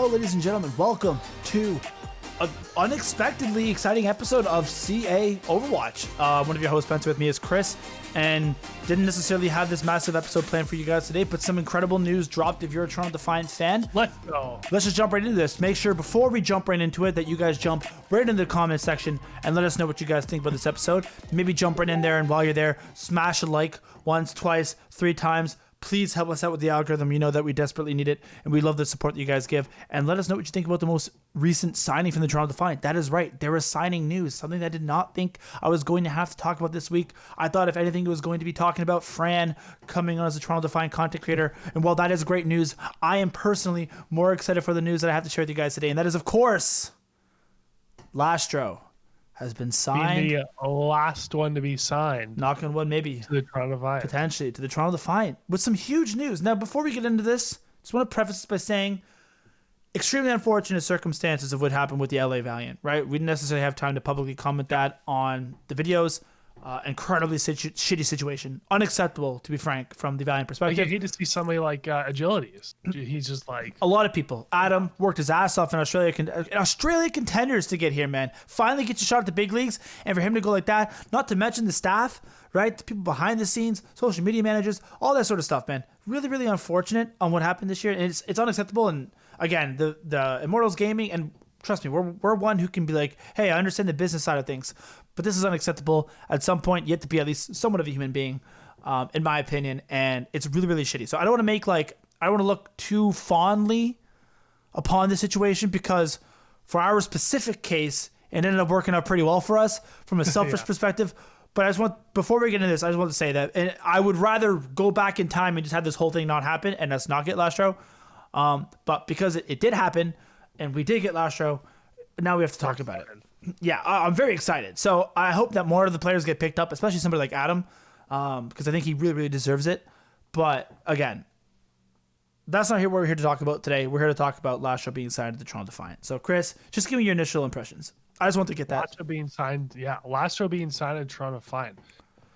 Hello, ladies and gentlemen. Welcome to an unexpectedly exciting episode of CA Overwatch. One of your hosts, Spencer, with me is Chris, and didn't necessarily have this massive episode planned for you guys today, but some incredible news dropped if you're a Toronto Defiant fan. Let's go. Let's just jump right into this. Make sure before we jump right into it that you guys jump right into the comment section and let us know what you guys think about this episode. Maybe jump right in there, and while you're there, smash a like once, twice, 3 times. Please help us out with the algorithm. You know that we desperately need it, and we love the support that you guys give. And let us know what you think about the most recent signing from the Toronto Defiant. That is right. There is signing news, something that I did not think I was going to have to talk about this week. I thought, if anything, it was going to be talking about Fran coming on as a Toronto Defiant content creator. And while that is great news, I am personally more excited for the news that I have to share with you guys today. And that is, of course, Lastro has been signed. Being the last one to be signed. Knock on wood, maybe. To the Toronto Defiant. Potentially to the Toronto Defiant with some huge news. Now, before we get into this, just want to preface this by saying extremely unfortunate circumstances of what happened with the LA Valiant, right? We didn't necessarily have time to publicly comment that on the videos. Incredibly shitty situation. Unacceptable, to be frank, from the Valiant perspective. Like, you hate to see somebody like Agilities. He's just like... A lot of people. Adam worked his ass off in Australia contenders to get here, man. Finally gets a shot at the big leagues, and for him to go like that, not to mention the staff, right? The people behind the scenes, social media managers, all that sort of stuff, man. Really, really unfortunate on what happened this year, and it's unacceptable. And again, the Immortals Gaming, and trust me, we're one who can be like, hey, I understand the business side of things, but this is unacceptable. At some point, you have to be at least somewhat of a human being, in my opinion, and it's really, really shitty. So I don't want to look too fondly upon the situation, because for our specific case, it ended up working out pretty well for us from a selfish perspective. But before we get into this, I just want to say that, and I would rather go back in time and just have this whole thing not happen and us not get Lastro. But because it did happen, and we did get Lastro, now we have to talk about it. Yeah, I'm very excited. So I hope that more of the players get picked up, especially somebody like Adam, because I think he really, really deserves it. But again, that's not what we're here to talk about today. We're here to talk about Lastro being signed to the Toronto Defiant. So Chris, just give me your initial impressions. I just want to get that. Lastro being signed to Toronto Defiant.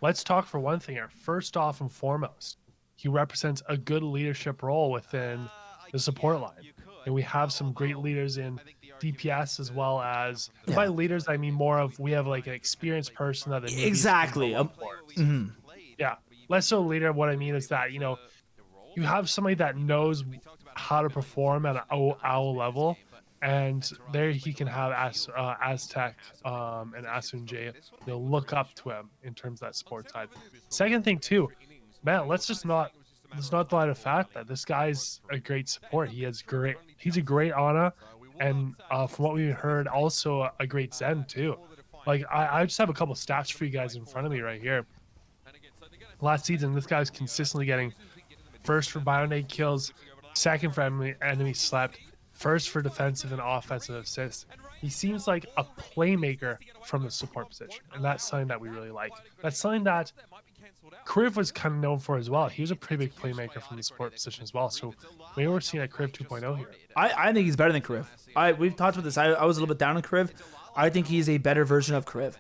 Let's talk for one thing here. First off and foremost, he represents a good leadership role within the support line. And we have some great leaders in DPS, as well as, by leaders I mean more of, we have like an experienced person that exactly. Yeah, less so leader. What I mean is that, you have somebody that knows how to perform at an OWL level, and there he can have Aztec and Asunj look up to him in terms of that support side. Second thing too, man, let's not deny the fact that this guy's a great support. He's a great Ana, and from what we heard, also a great Zen too. Like, I just have a couple stats for you guys in front of me right here. Last season, this guy was consistently getting first for Bionade kills, second for enemy slept, first for defensive and offensive assists. He seems like a playmaker from the support position, and that's something that we really like. That's something that Kriv was kind of known for as well. He was a pretty big playmaker from the support position as well. So maybe we're seeing a Kriv 2.0 here. I think he's better than Kriv. We've talked about this. I was a little bit down on Kriv. I think he's a better version of Kriv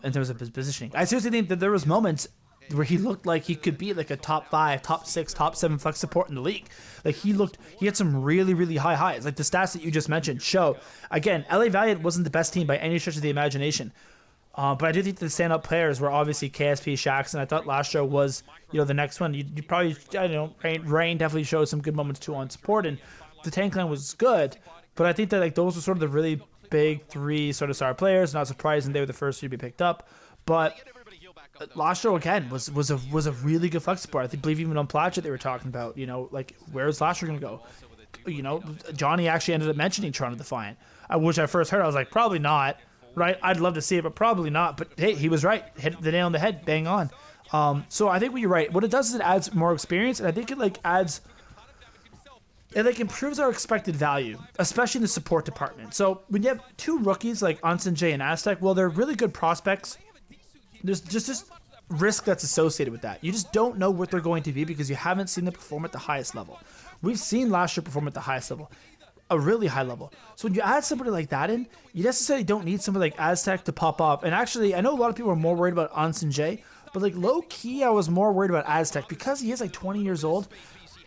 in terms of his positioning. I seriously think that there was moments where he looked like he could be like a top 5, top 6, top 7 flex support in the league. Like, he had some really, really high highs. Like the stats that you just mentioned show. Again, LA Valiant wasn't the best team by any stretch of the imagination. But I do think the stand-up players were obviously KSP, Shax, and I thought Lastro was, the next one. You probably, Rain definitely showed some good moments too on support, and the tank line was good. But I think that like those were sort of the really big 3 sort of star players. Not surprising they were the first 3 to be picked up. But Lastro again was a really good flex support. I believe even on Platchet they were talking about, like, where's Lastro gonna go? Johnny actually ended up mentioning Toronto Defiant, which I first heard. I was like, probably not. Right, I'd love to see it, but probably not. But hey, he was right. Hit the nail on the head, bang on. So I think you're right. What it does is it adds more experience, and I think it improves our expected value, especially in the support department. So when you have 2 rookies like Ansanjay and Aztec, well, they're really good prospects. There's just this risk that's associated with that. You just don't know what they're going to be because you haven't seen them perform at the highest level. We've seen Lastro perform at the highest level. A really high level. So when you add somebody like that in, you necessarily don't need somebody like Aztec to pop up. And actually, I know a lot of people are more worried about Ansanjay, but like low key, I was more worried about Aztec because he is like 20 years old.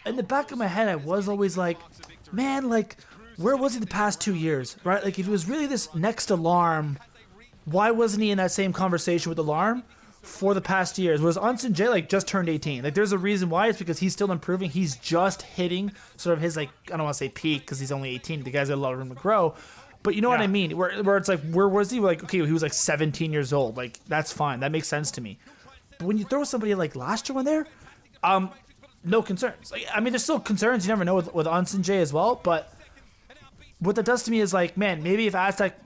In the back of my head, I was always like, man, like where was he the past 2 years, right? Like, if he was really this next alarm, why wasn't he in that same conversation with alarm for the past years? Was Unson J like just turned 18? Like, there's a reason why. It's because he's still improving. He's just hitting sort of his, like, I don't want to say peak because he's only 18. The guy's got a lot of room to grow. But you know what I mean? Where it's like, where was he? Like, okay, he was like 17 years old. Like, that's fine. That makes sense to me. But when you throw somebody like Lastro in there, no concerns. Like, I mean, there's still concerns. You never know with Unson J as well. But what that does to me is like, man, maybe if Aztec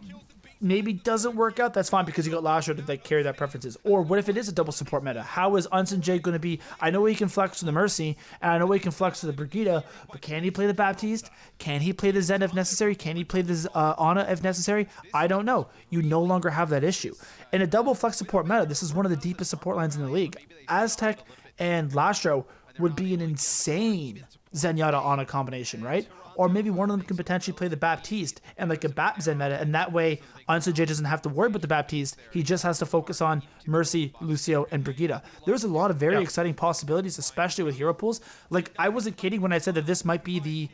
maybe doesn't work out, that's fine because you got Lastro to like carry that preferences. Or what if it is a double support meta? How is Unson J going to be? I know he can flex to the Mercy, and I know he can flex to the Brigida, but can he play the Baptiste? Can he play the Zen if necessary? Can he play the Ana if necessary? I don't know. You no longer have that issue. In a double flex support meta, this is one of the deepest support lines in the league. Aztec and Lastro would be an insane Zenyatta Ana combination, right? Or maybe one of them can potentially play the Baptiste and like a Bap Zen meta, and that way Unson J doesn't have to worry about the Baptiste. He just has to focus on Mercy, Lucio, and Brigida. There's a lot of very exciting possibilities, especially with hero pools. Like, I wasn't kidding when I said that this might be the,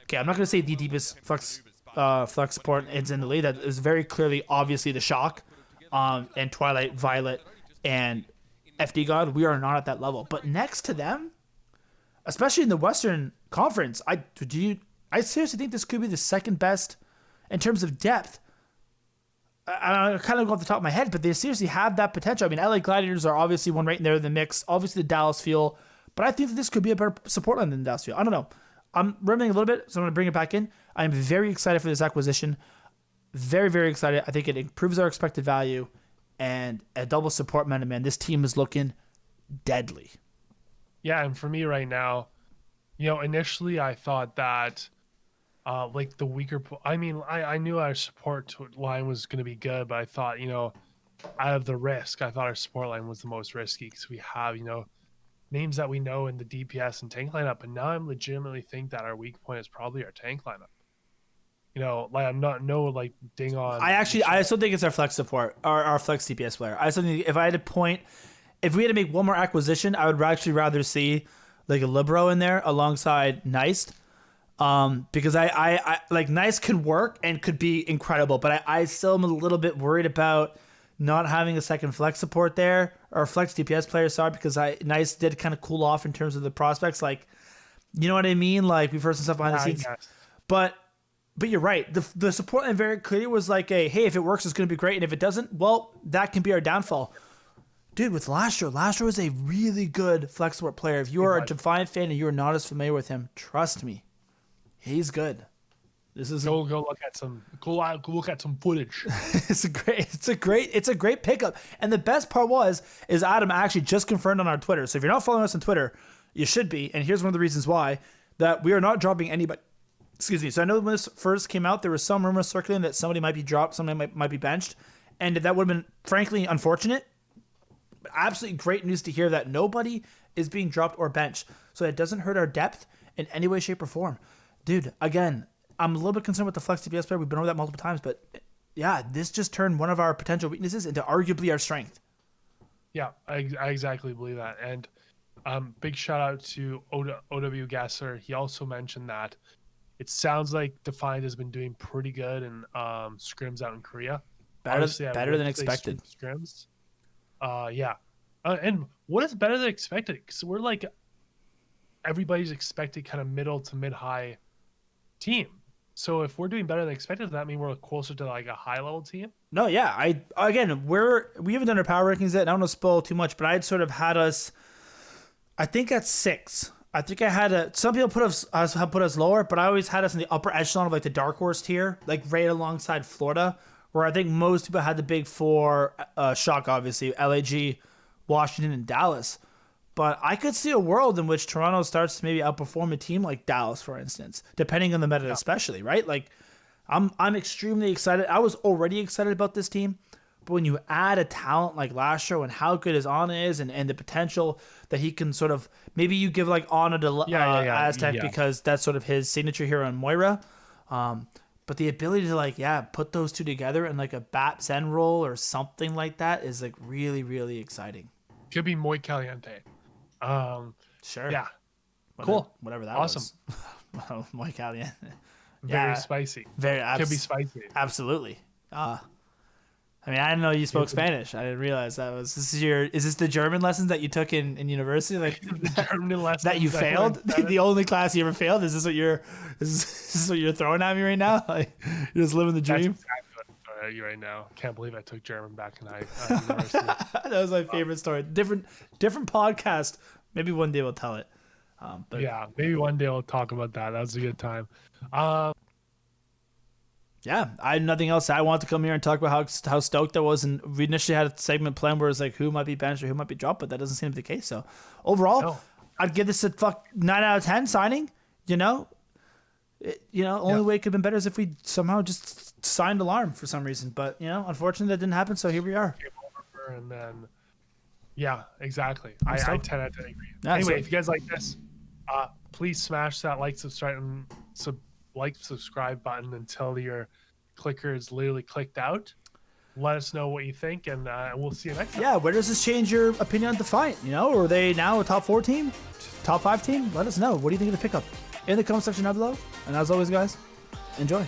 okay, I'm not going to say the deepest flex support is in the league. That is very clearly, obviously, the Shock, and Twilight, Violet, and FD God. We are not at that level. But next to them, especially in the Western Conference, I seriously think this could be the second best in terms of depth. I kind of go off the top of my head, but they seriously have that potential. I mean, LA Gladiators are obviously one right in there in the mix. Obviously, the Dallas Fuel. But I think that this could be a better support line than the Dallas Fuel. I don't know. I'm rambling a little bit, so I'm going to bring it back in. I'm very excited for this acquisition. Very, very excited. I think it improves our expected value. And a double support meta, man. This team is looking deadly. Yeah, and for me right now, initially I thought that like the weaker, I mean, I knew our support line was going to be good, but I thought, out of the risk, I thought our support line was the most risky because we have, names that we know in the DPS and tank lineup. And now I'm legitimately think that our weak point is probably our tank lineup. Like I'm not like ding on. I still think it's our flex support, our flex DPS player. I still think if I had to point, if we had to make one more acquisition, I would actually rather see like a Libero in there alongside Nice. Because I like Nice can work and could be incredible, but I still am a little bit worried about not having a second flex support there or flex DPS player. Sorry, because Nice did kind of cool off in terms of the prospects. Like, you know what I mean? Like we've heard some stuff behind the scenes, but you're right. The support line very clearly was like hey, if it works, it's going to be great, and if it doesn't, well, that can be our downfall. Dude, with Lastro is a really good flex support player. If you are a Defiant fan and you are not as familiar with him, trust me. He's good. This is go look at some footage. It's a great pickup. And the best part is Adam actually just confirmed on our Twitter. So if you're not following us on Twitter, you should be. And here's one of the reasons why, that we are not dropping anybody. Excuse me. So I know when this first came out, there was some rumors circulating that somebody might be dropped, somebody might be benched, and that would have been frankly unfortunate. But absolutely great news to hear that nobody is being dropped or benched. So it doesn't hurt our depth in any way, shape, or form. Dude, again, I'm a little bit concerned with the flex DPS player. We've been over that multiple times, but yeah, this just turned one of our potential weaknesses into arguably our strength. Yeah, I exactly believe that. And big shout out to OW Gasser. He also mentioned that it sounds like Defiant has been doing pretty good in scrims out in Korea. Better than expected. Scrims. Yeah. And what is better than expected? Because we're like, everybody's expected kind of middle to mid-high team. So if we're doing better than expected, does that mean we're closer to like a high-level team? No, yeah. We haven't done our power rankings yet. And I don't want to spoil too much, but I'd sort of had us, I think at 6. I think I had some people have put us lower, but I always had us in the upper echelon of like the dark horse tier, like right alongside Florida, where I think most people had the big 4, Shock, obviously, LAG, Washington, and Dallas. But I could see a world in which Toronto starts to maybe outperform a team like Dallas, for instance, depending on the meta, especially, right? Like, I'm extremely excited. I was already excited about this team, but when you add a talent like Lastro and how good his Ana is, and the potential that he can sort of, maybe you give like Ana to Aztec because that's sort of his signature here on Moira. But the ability to put those two together in like a Bat Zen role or something like that is like really, really exciting. Could be muy caliente. Sure. Yeah. Whatever that awesome. was. Muy caliente. Very spicy. Can be spicy. Absolutely. I mean, I didn't know you spoke Spanish. I didn't realize that was. Is this the German lessons that you took in university? Like the German lessons that you failed? The only class you ever failed? Is this what you're throwing at me right now? Like you're just living the dream. That's exactly what I'm throwing at you right now. Can't believe I took German back in university. That was my favorite story. Different podcast. Maybe one day we'll tell it. But yeah, maybe one day we'll talk about that. That was a good time. Yeah, I had nothing else. I wanted to come here and talk about how stoked I was, and we initially had a segment plan where it's like who might be benched or who might be dropped, but that doesn't seem to be the case. So overall, I'd give this a 9 out of 10 signing. Only way it could have been better is if we somehow just signed Alarm for some reason, but unfortunately that didn't happen. So here we are. And then, yeah, exactly. I 10 out of 10 agree. Yeah, anyway, if you guys like this, please smash that subscribe button until your clicker is literally clicked out. Let us know what you think, and we'll see you next time. Yeah, where does this change your opinion on Defiant? Are they now a top 4 team? Top 5 team? Let us know. What do you think of the pickup? In the comment section down below. And as always, guys, enjoy.